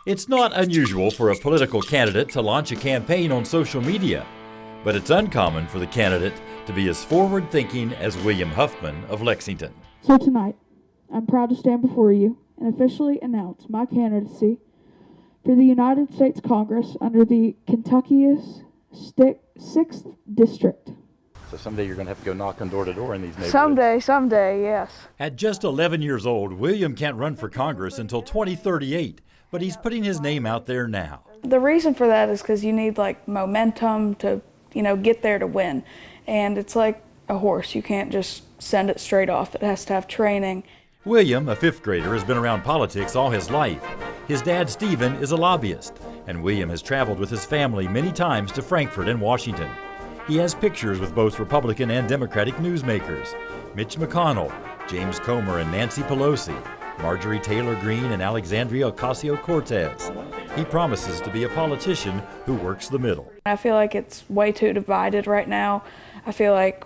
It's not unusual for a political candidate to launch a campaign on social media, but it's uncommon for the candidate to be as forward-thinking as William Huffman of Lexington. So tonight, I'm proud to stand before you and officially announce my candidacy for the United States Congress under the Kentucky's 6th District. So someday you're going to have to go knock on door to door in these neighborhoods. Someday, yes. At just 11 years old, William can't run for Congress until 2038, but he's putting his name out there now. The reason for that is because you need momentum to, get there to win. And it's like a horse. You can't just send it straight off. It has to have training. William, a fifth grader, has been around politics all his life. His dad, Stephen, is a lobbyist, and William has traveled with his family many times to Frankfort and Washington. He has pictures with both Republican and Democratic newsmakers, Mitch McConnell, James Comer and Nancy Pelosi, Marjorie Taylor Greene and Alexandria Ocasio-Cortez. He promises to be a politician who works the middle. I feel like it's way too divided right now. I feel like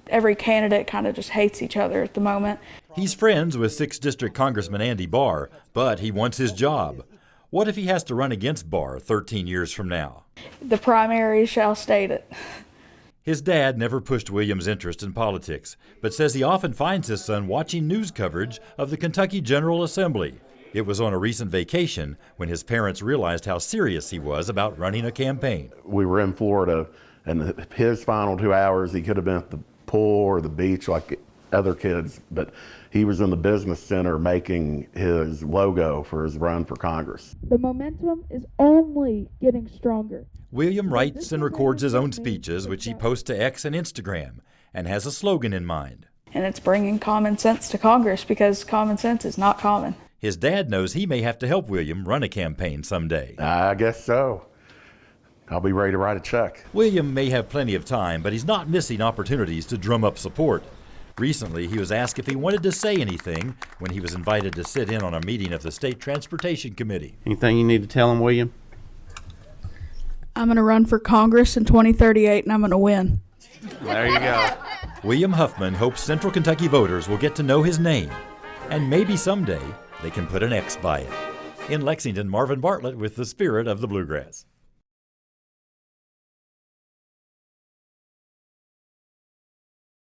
every candidate kind of just hates each other at the moment. He's friends with 6th District Congressman Andy Barr, but he wants his job. What if he has to run against Barr 13 years from now? The primary shall state it. His dad never pushed William's interest in politics, but says he often finds his son watching news coverage of the Kentucky General Assembly. It was on a recent vacation when his parents realized how serious he was about running a campaign. We were in Florida, and his final 2 hours, he could have been at the pool or the beach like other kids, but he was in the business center making his logo for his run for Congress. The momentum is only getting stronger. William writes and records his own speeches, which he posts to X and Instagram, and has a slogan in mind. And it's bringing common sense to Congress, because common sense is not common. His dad knows he may have to help William run a campaign someday. I guess so. I'll be ready to write a check. William may have plenty of time, but he's not missing opportunities to drum up support. Recently, he was asked if he wanted to say anything when he was invited to sit in on a meeting of the State Transportation Committee. Anything you need to tell him, William? I'm going to run for Congress in 2038 and I'm going to win. There you go. William Huffman hopes Central Kentucky voters will get to know his name, and maybe someday they can put an X by it. In Lexington, Marvin Bartlett with the Spirit of the Bluegrass.